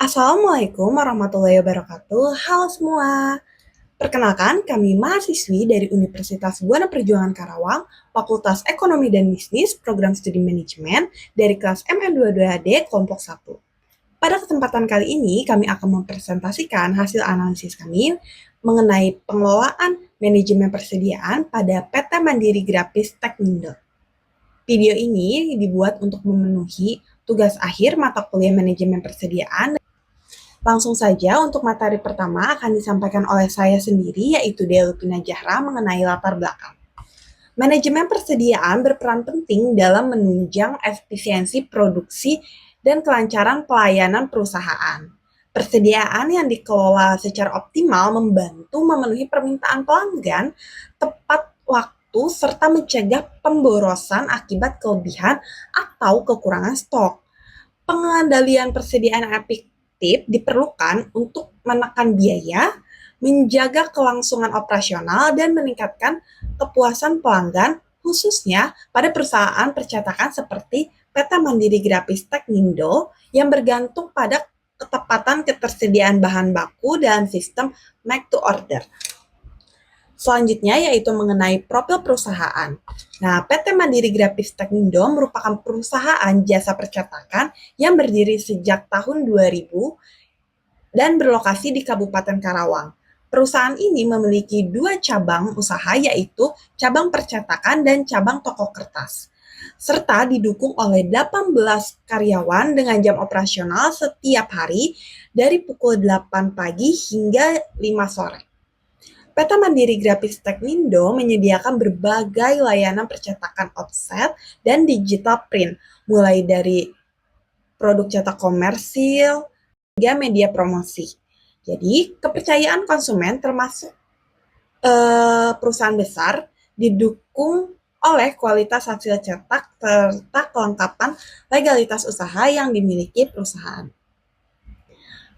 Assalamualaikum warahmatullahi wabarakatuh. Halo semua. Perkenalkan, kami mahasiswi dari Universitas Buana Perjuangan Karawang, Fakultas Ekonomi dan Bisnis, Program Studi Manajemen, dari kelas MN22D kelompok 1. Pada kesempatan kali ini, kami akan mempresentasikan hasil analisis kami mengenai pengelolaan manajemen persediaan pada PT Mandiri Grapis Teknindo. Video ini dibuat untuk memenuhi tugas akhir mata kuliah manajemen persediaan. Langsung saja untuk materi pertama akan disampaikan oleh saya sendiri, yaitu Dea Lupina Zahra, mengenai latar belakang. Manajemen persediaan berperan penting dalam menunjang efisiensi produksi dan kelancaran pelayanan perusahaan. Persediaan yang dikelola secara optimal membantu memenuhi permintaan pelanggan tepat waktu serta mencegah pemborosan akibat kelebihan atau kekurangan stok. Pengendalian persediaan efektif diperlukan untuk menekan biaya, menjaga kelangsungan operasional, dan meningkatkan kepuasan pelanggan, khususnya pada perusahaan percetakan seperti PT Mandiri Grapis Teknindo yang bergantung pada ketepatan ketersediaan bahan baku dalam sistem make to order. Selanjutnya yaitu mengenai profil perusahaan. Nah, PT Mandiri Grapis Teknindo merupakan perusahaan jasa percetakan yang berdiri sejak tahun 2000 dan berlokasi di Kabupaten Karawang. Perusahaan ini memiliki 2 cabang usaha, yaitu cabang percetakan dan cabang toko kertas, serta didukung oleh 18 karyawan dengan jam operasional setiap hari dari pukul 8 pagi hingga 5 sore. PT Mandiri Grapis Teknindo menyediakan berbagai layanan percetakan offset dan digital print, mulai dari produk cetak komersil hingga media promosi. Jadi, kepercayaan konsumen termasuk perusahaan besar didukung oleh kualitas hasil cetak serta kelengkapan legalitas usaha yang dimiliki perusahaan.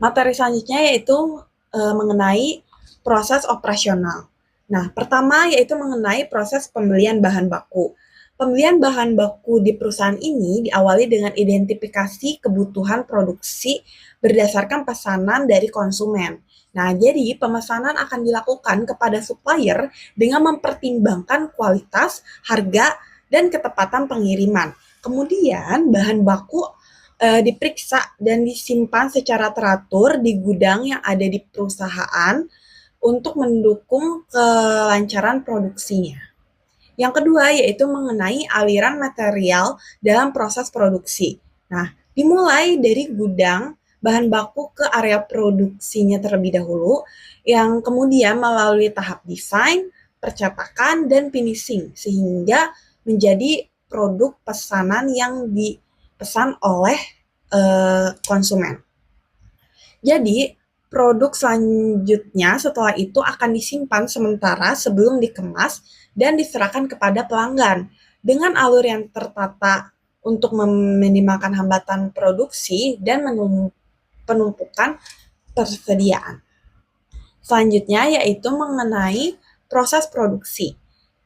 Materi selanjutnya yaitu mengenai proses operasional. Nah, pertama yaitu mengenai proses pembelian bahan baku. Pembelian bahan baku di perusahaan ini diawali dengan identifikasi kebutuhan produksi berdasarkan pesanan dari konsumen. Nah, jadi pemesanan akan dilakukan kepada supplier dengan mempertimbangkan kualitas, harga, dan ketepatan pengiriman. Kemudian, bahan baku diperiksa dan disimpan secara teratur di gudang yang ada di perusahaan untuk mendukung kelancaran produksinya. Yang kedua yaitu mengenai aliran material dalam proses produksi. Nah, dimulai dari gudang bahan baku ke area produksinya terlebih dahulu, yang kemudian melalui tahap desain, percetakan, dan finishing, sehingga menjadi produk pesanan yang dipesan oleh konsumen. Jadi, produk selanjutnya setelah itu akan disimpan sementara sebelum dikemas dan diserahkan kepada pelanggan dengan alur yang tertata untuk meminimalkan hambatan produksi dan penumpukan persediaan. Selanjutnya yaitu mengenai proses produksi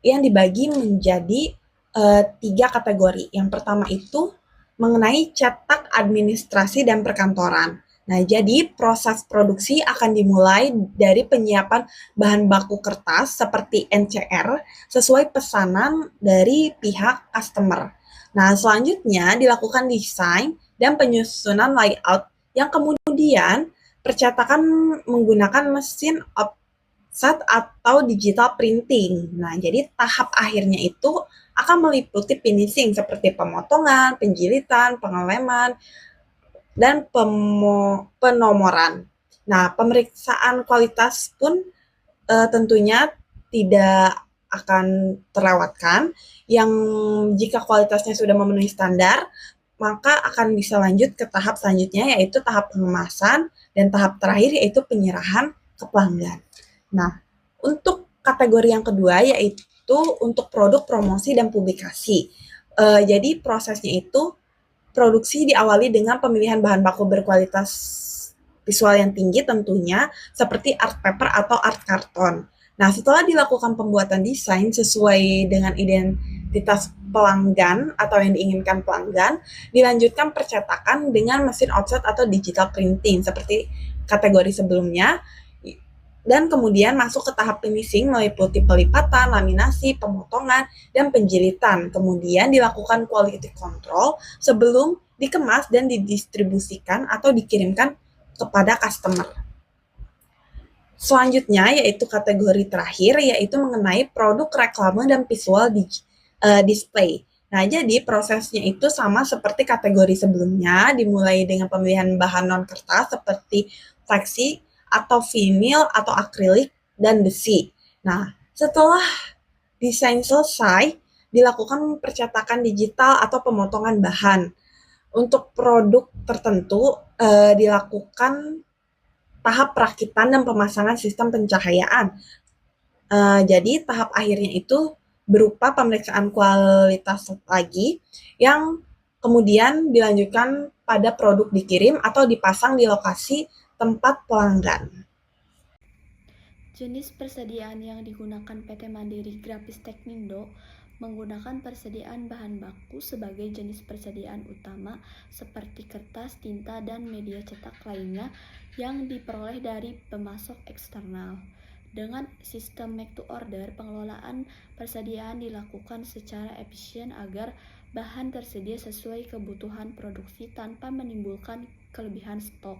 yang dibagi menjadi 3 kategori. Yang pertama itu mengenai cetak, administrasi, dan perkantoran. Nah, jadi proses produksi akan dimulai dari penyiapan bahan baku kertas seperti NCR sesuai pesanan dari pihak customer. Nah, selanjutnya dilakukan desain dan penyusunan layout yang kemudian percetakan menggunakan mesin offset atau digital printing. Nah, jadi tahap akhirnya itu akan meliputi finishing seperti pemotongan, penjilitan, pengeleman, dan penomoran. Nah, pemeriksaan kualitas pun tentunya tidak akan terlewatkan. Yang jika kualitasnya sudah memenuhi standar, maka akan bisa lanjut ke tahap selanjutnya, yaitu tahap pengemasan, dan tahap terakhir yaitu penyerahan ke pelanggan. Nah, untuk kategori yang kedua yaitu untuk produk promosi dan publikasi. Jadi prosesnya itu produksi diawali dengan pemilihan bahan baku berkualitas visual yang tinggi tentunya, seperti art paper atau art karton. Nah, setelah dilakukan pembuatan desain sesuai dengan di tas pelanggan atau yang diinginkan pelanggan, dilanjutkan percetakan dengan mesin offset atau digital printing seperti kategori sebelumnya, dan kemudian masuk ke tahap finishing meliputi pelipatan, laminasi, pemotongan, dan penjilitan. Kemudian dilakukan quality control sebelum dikemas dan didistribusikan atau dikirimkan kepada customer. Selanjutnya yaitu kategori terakhir, yaitu mengenai produk reklame dan visual display. Nah, jadi prosesnya itu sama seperti kategori sebelumnya, dimulai dengan pemilihan bahan non-kertas seperti fleksi atau vinil atau akrilik dan besi. Nah, setelah desain selesai, dilakukan percetakan digital atau pemotongan bahan. Untuk produk tertentu dilakukan tahap perakitan dan pemasangan sistem pencahayaan. Jadi tahap akhirnya itu berupa pemeriksaan kualitas lagi yang kemudian dilanjutkan pada produk dikirim atau dipasang di lokasi tempat pelanggan. Jenis persediaan yang digunakan PT Mandiri Grafis Teknindo menggunakan persediaan bahan baku sebagai jenis persediaan utama seperti kertas, tinta, dan media cetak lainnya yang diperoleh dari pemasok eksternal. Dengan sistem make to order, pengelolaan persediaan dilakukan secara efisien agar bahan tersedia sesuai kebutuhan produksi tanpa menimbulkan kelebihan stok,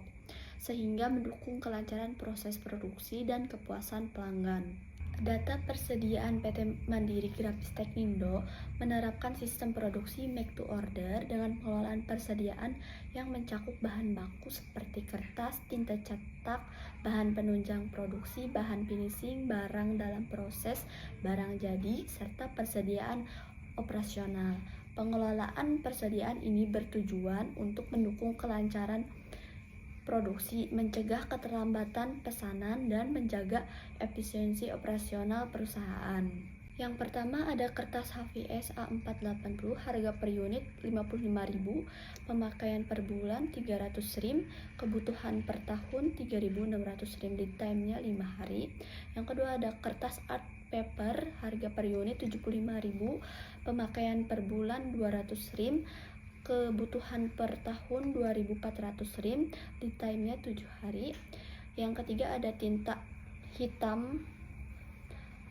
sehingga mendukung kelancaran proses produksi dan kepuasan pelanggan. Data persediaan PT Mandiri Grafis Teknindo menerapkan sistem produksi make to order dengan pengelolaan persediaan yang mencakup bahan baku seperti kertas, tinta cetak, bahan penunjang produksi, bahan finishing, barang dalam proses, barang jadi, serta persediaan operasional. Pengelolaan persediaan ini bertujuan untuk mendukung kelancaran produksi, mencegah keterlambatan pesanan, dan menjaga efisiensi operasional perusahaan. Yang pertama ada kertas HVS A480, harga per unit 55.000, pemakaian per bulan 300 rim, kebutuhan per tahun 3.600 rim, lead time-nya 5 hari. Yang kedua ada kertas art paper, harga per unit 75.000, pemakaian per bulan 200 rim, kebutuhan per tahun 2.400 rim, lead time-nya 7 hari. Yang ketiga ada tinta hitam,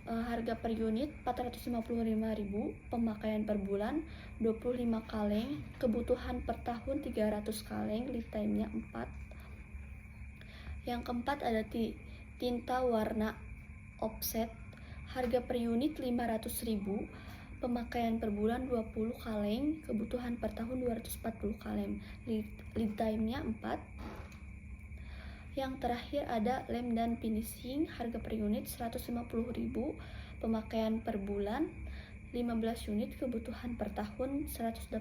harga per unit 455.000, pemakaian per bulan 25 kaleng, kebutuhan per tahun 300 kaleng, lead time-nya 4. Yang keempat ada tinta warna offset, harga per unit 500.000, pemakaian per bulan 20 kaleng, kebutuhan per tahun 240 kaleng, lead time-nya 4. Yang terakhir ada lem dan finishing, harga per unit 150.000, pemakaian per bulan 15 unit, kebutuhan per tahun 180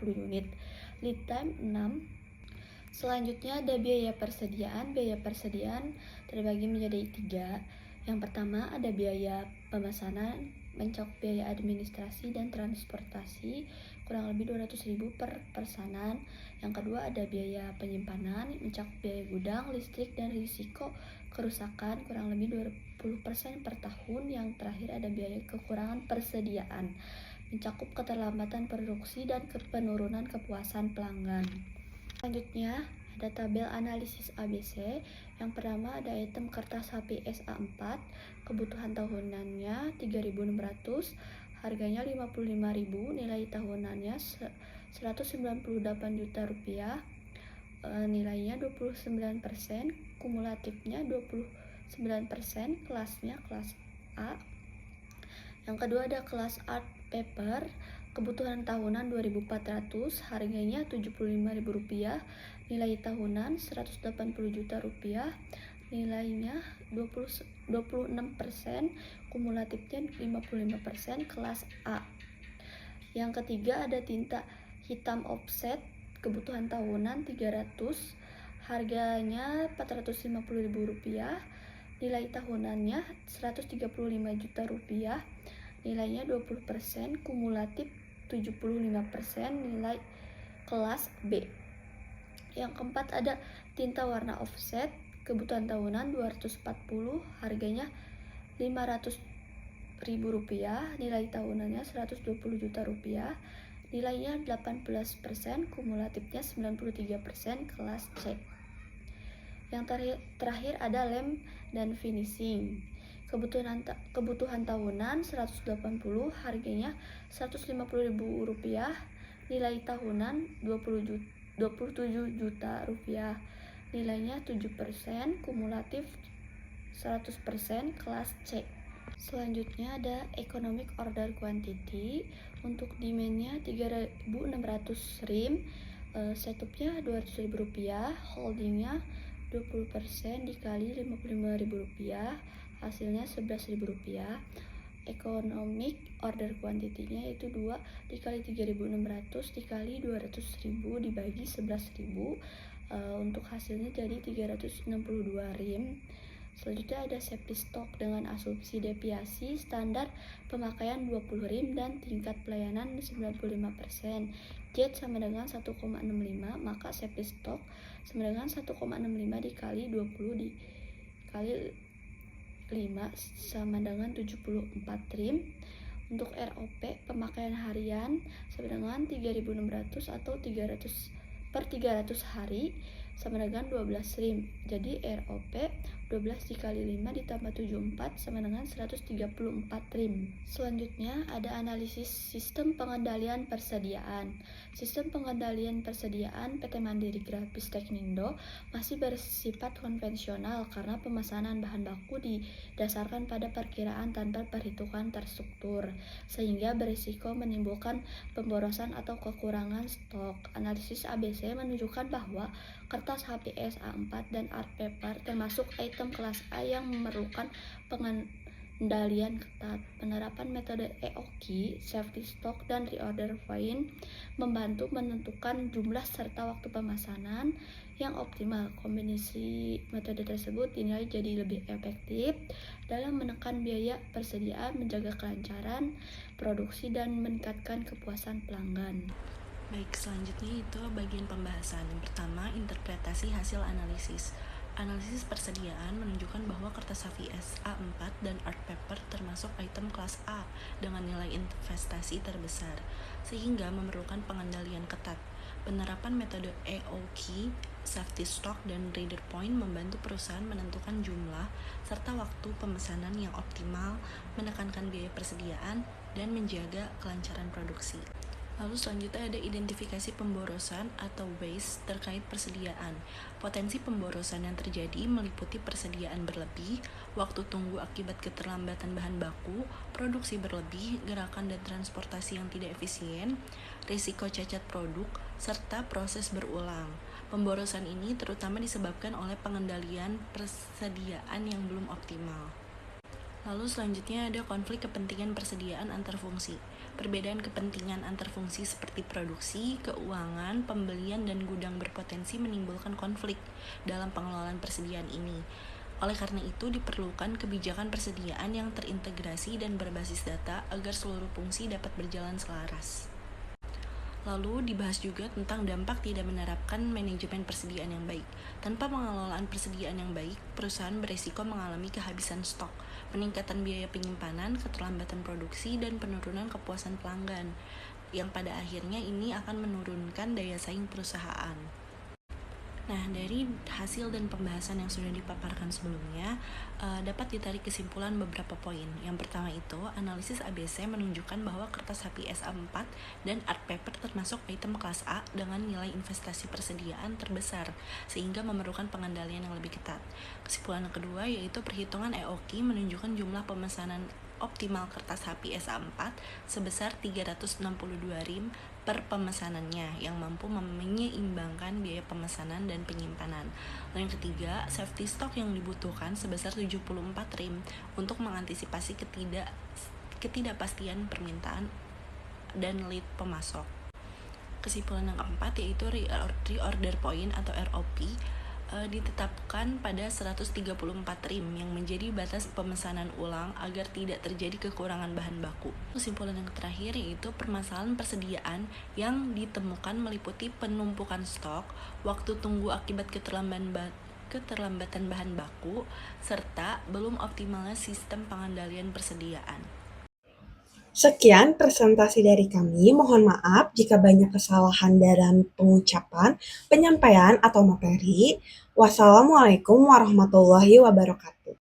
unit, lead time 6. Selanjutnya ada biaya persediaan. Biaya persediaan terbagi menjadi 3. Yang pertama ada biaya pemesanan, mencakup biaya administrasi dan transportasi kurang lebih 200.000 per pesanan. Yang kedua ada biaya penyimpanan, mencakup biaya gudang, listrik, dan risiko kerusakan kurang lebih 20% per tahun. Yang terakhir ada biaya kekurangan persediaan, mencakup keterlambatan produksi dan penurunan kepuasan pelanggan. Selanjutnya ada tabel analisis ABC. Yang pertama ada item kertas HVS A4, kebutuhan tahunannya 3.600, harganya 55.000, nilai tahunannya 198 juta rupiah, nilainya 29%, kumulatifnya 29%, kelasnya kelas A. Yang kedua ada kelas art paper, kebutuhan tahunan 2.400, harganya 75.000 rupiah, nilai tahunan 180 juta rupiah, nilainya 26%, kumulatifnya 55%, kelas A. Yang ketiga ada tinta hitam offset, kebutuhan tahunan 300, harganya 450.000 rupiah, nilai tahunannya 135 juta rupiah, nilainya 20%, kumulatif 75%, nilai kelas B. Yang keempat ada tinta warna offset, kebutuhan tahunan 240, harganya Rp100.000, nilai tahunannya Rp120 juta, nilainya 18%, kumulatifnya 93%, kelas C. Yang terakhir ada lem dan finishing. Kebutuhan tahunan 180, harganya Rp150.000, nilai tahunan Rp27 juta, nilainya 7%, kumulatif 100%, kelas C. Selanjutnya ada economic order quantity. Untuk demand-nya 3.600 rim, setupnya Rp200.000, holdingnya 20% dikali Rp55.000, hasilnya Rp11.000. Economic order quantity-nya itu 2 dikali 3.600 dikali 200.000 dibagi 11.000, untuk hasilnya jadi 362 rim. Selanjutnya ada safety stock dengan asumsi deviasi standar pemakaian 20 rim dan tingkat pelayanan 95%. Jet sama dengan 1,65, maka safety stock sama dengan 1,65 dikali 20 dikali 5 sama dengan 74 rim. Untuk ROP pemakaian harian sama dengan 3.600 atau 300 hari sama dengan 12 rim. Jadi ROP 12 dikali 5 ditambah 74 sama dengan 134 rim. Selanjutnya ada analisis sistem pengendalian persediaan. Sistem pengendalian persediaan PT Mandiri Grapis Teknindo masih bersifat konvensional karena pemesanan bahan baku didasarkan pada perkiraan tanpa perhitungan terstruktur, sehingga berisiko menimbulkan pemborosan atau kekurangan stok. Analisis ABC menunjukkan bahwa kertas HPS A4 dan art paper termasuk item kelas A yang memerlukan pengendalian ketat. Penerapan metode EOQ, safety stock, dan reorder point membantu menentukan jumlah serta waktu pemesanan yang optimal. Kombinasi metode tersebut dinilai jadi lebih efektif dalam menekan biaya persediaan, menjaga kelancaran produksi, dan meningkatkan kepuasan pelanggan. Baik, selanjutnya itu bagian pembahasan. Yang pertama, interpretasi hasil analisis. Analisis persediaan menunjukkan bahwa kertas HVS A4 dan art paper termasuk item kelas A dengan nilai investasi terbesar, sehingga memerlukan pengendalian ketat. Penerapan metode EOQ, safety stock, dan reader point membantu perusahaan menentukan jumlah serta waktu pemesanan yang optimal, menekankan biaya persediaan, dan menjaga kelancaran produksi. Lalu selanjutnya ada identifikasi pemborosan atau waste terkait persediaan. Potensi pemborosan yang terjadi meliputi persediaan berlebih, waktu tunggu akibat keterlambatan bahan baku, produksi berlebih, gerakan dan transportasi yang tidak efisien, risiko cacat produk, serta proses berulang. Pemborosan ini terutama disebabkan oleh pengendalian persediaan yang belum optimal. Lalu selanjutnya ada konflik kepentingan persediaan antar fungsi. Perbedaan kepentingan antar fungsi seperti produksi, keuangan, pembelian, dan gudang berpotensi menimbulkan konflik dalam pengelolaan persediaan ini. Oleh karena itu, diperlukan kebijakan persediaan yang terintegrasi dan berbasis data agar seluruh fungsi dapat berjalan selaras. Lalu dibahas juga tentang dampak tidak menerapkan manajemen persediaan yang baik. Tanpa pengelolaan persediaan yang baik, perusahaan beresiko mengalami kehabisan stok, peningkatan biaya penyimpanan, keterlambatan produksi, dan penurunan kepuasan pelanggan, yang pada akhirnya ini akan menurunkan daya saing perusahaan. Nah, dari hasil dan pembahasan yang sudah dipaparkan sebelumnya, dapat ditarik kesimpulan beberapa poin. Yang pertama itu, analisis ABC menunjukkan bahwa kertas HPS A4 dan art paper termasuk item kelas A dengan nilai investasi persediaan terbesar, sehingga memerlukan pengendalian yang lebih ketat. Kesimpulan yang kedua yaitu perhitungan EOQ menunjukkan jumlah pemesanan optimal kertas HPS A4 sebesar 362 rim per pemesanannya yang mampu menyeimbangkan biaya pemesanan dan penyimpanan. Lalu yang ketiga, safety stock yang dibutuhkan sebesar 74 rim untuk mengantisipasi ketidakpastian permintaan dan lead pemasok. Kesimpulan yang keempat yaitu reorder point atau ROP ditetapkan pada 134 rim yang menjadi batas pemesanan ulang agar tidak terjadi kekurangan bahan baku. Kesimpulan yang terakhir yaitu permasalahan persediaan yang ditemukan meliputi penumpukan stok, waktu tunggu akibat keterlambatan bahan baku, serta belum optimalnya sistem pengendalian persediaan. Sekian presentasi dari kami. Mohon maaf jika banyak kesalahan dalam pengucapan, penyampaian, atau materi. Wassalamualaikum warahmatullahi wabarakatuh.